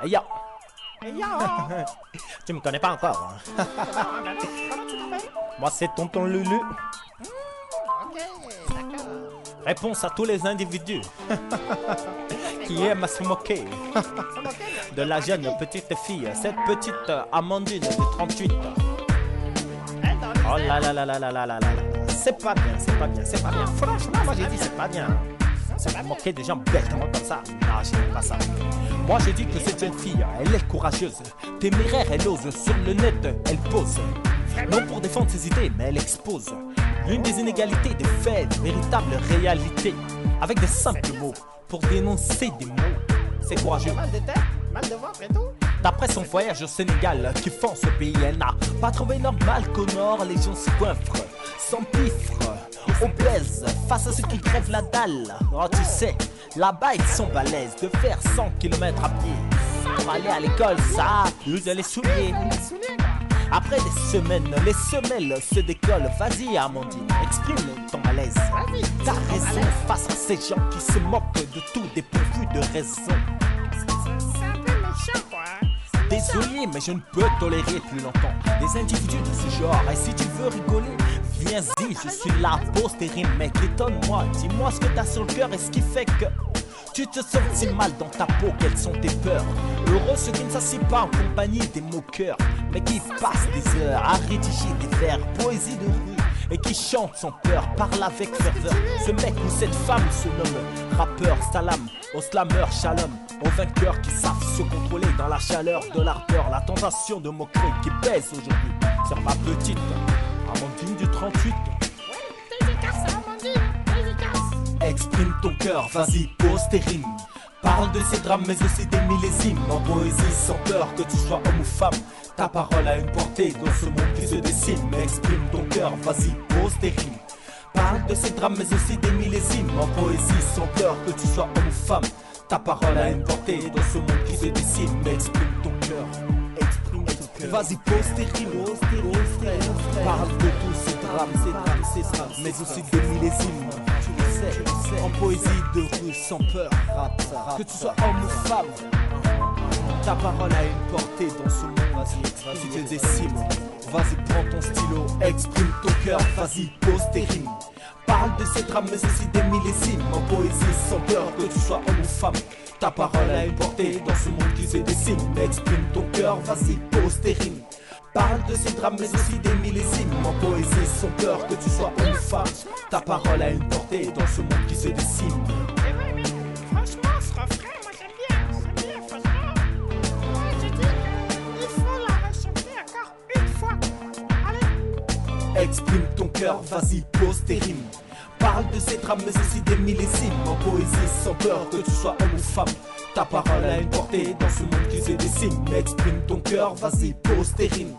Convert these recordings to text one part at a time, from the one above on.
Hey yo! Hey yo! Tu me connais pas encore, hein? Comment tu t'appelles? Moi, c'est Tonton Lulu. Ok, d'accord. Réponse à tous les individus qui aiment à se moquer de la jeune petite fille, cette petite Amandine de 38. Oh là là là là là là là là. C'est pas bien, c'est pas bien, c'est pas bien. Franchement, moi j'ai dit c'est pas bien. C'est pas moquer des gens bêtement comme ça. Non, je n'aime pas ça. Moi j'ai dit que cette jeune fille, elle est courageuse, téméraire, elle ose, sur le net, elle pose. Non pour défendre ses idées, mais elle expose l'une des inégalités des faits, de véritables réalités, avec des simples mots, pour dénoncer des mots. C'est courageux. Mal de tête, mal de ventre et tout. D'après son voyage au Sénégal, qui font ce pays, elle n'a pas trouvé normal qu'au nord, les gens se coiffrent, s'empiffrent, obèses, face à ceux qui crèvent la dalle. Oh, tu sais, là-bas, ils sont balèzes de faire 100 km à pied. Pour aller à l'école, ça use les souliers. Après des semaines, les semelles se décollent. Vas-y, Amandine, exprime ton malaise. T'as raison face à ces gens qui se moquent de tout dépourvu de raison. C'est un peu méchant, quoi. Désolé, mais je ne peux tolérer plus longtemps des individus de ce genre. Et si tu veux rigoler, viens-y, je suis là pour stérile. Mec, étonne-moi, dis-moi ce que t'as sur le cœur et ce qui fait que tu te sens si mal dans ta peau. Quelles sont tes peurs? Heureux ceux qui ne s'assient pas en compagnie des moqueurs, mais qui passent des heures à rédiger des vers, poésie de rue, et qui chantent sans peur, parlent avec ferveur. Ce mec ou cette femme se nomme rappeur, salam, au slammer, shalom, aux vainqueurs qui savent se contrôler dans la chaleur de l'ardeur, la tentation de moquerie qui pèse aujourd'hui sur ma petite Amandine du 38. Exprime ton cœur, vas-y, pose tes rimes. Parle de ces drames, mais aussi des millésimes. En poésie, sans peur que tu sois homme ou femme. Ta parole a une portée dans ce monde qui se dessine. Exprime ton cœur, vas-y, pose tes rimes. Parle de ces drames, mais aussi des millésimes. En poésie, sans peur que tu sois homme ou femme. Ta parole a une portée dans ce monde qui se dessine. Exprime ton cœur, exprime ton cœur. Vas-y, pose tes rimes, parle de tous ces drames, mais aussi des millésimes. En poésie de rue sans peur, que tu sois homme ou femme, ta parole a une portée dans ce monde. Vas-y, tu te décimes. Vas-y, prends ton stylo, exprime ton cœur. Vas-y, pose tes rimes. Parle de ces drames, mais aussi des millésimes. En poésie sans peur, que tu sois homme ou femme, ta parole a une portée dans ce monde qui se dessine. Exprime ton cœur, vas-y, pose tes rimes. Parle de ces drames, mais aussi des millésimes. En poésie, sans peur que tu sois homme ou femme, ta parole a une portée dans ce monde qui se dessine. Et ouais, mais franchement, ce refrain, moi j'aime bien, franchement. Moi je dis qu'il faut la rechanter encore une fois. Allez. Exprime ton cœur, vas-y, pose tes rimes. Parle de ces drames, mais aussi des millésimes. En poésie, sans peur que tu sois homme ou femme, ta parole a une portée dans ce monde qui se dessine. Exprime ton cœur, vas-y, pose tes rimes.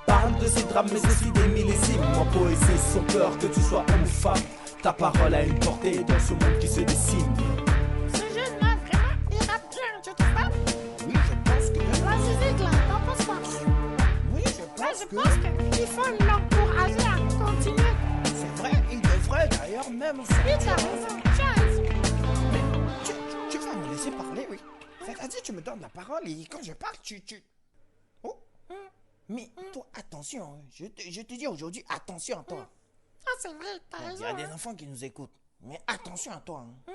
Parle de ces drames, mais aussi des millésimes. En poésie, sans peur que tu sois homme ou femme, ta parole a une portée dans ce monde qui se dessine. Ce jeune-là, vraiment, il rappe bien, tu trouves pas? Oui, je pense que... Vas-y, Zigla, t'en penses quoi? Oui, Moi, je pense qu'il faut l'encourager à continuer. c'est vrai, il devrait d'ailleurs même Oui, faire... t'as raison, tu as raison. Tu vas me laisser parler, oui. C'est-à-dire, tu me donnes la parole et quand je parle, tu... Oh. Mais toi, attention, hein. Je te dis aujourd'hui, attention à toi. Ah, c'est vrai, t'as Il y raison. a des Hein. enfants qui nous écoutent. Mais attention à toi. Hein.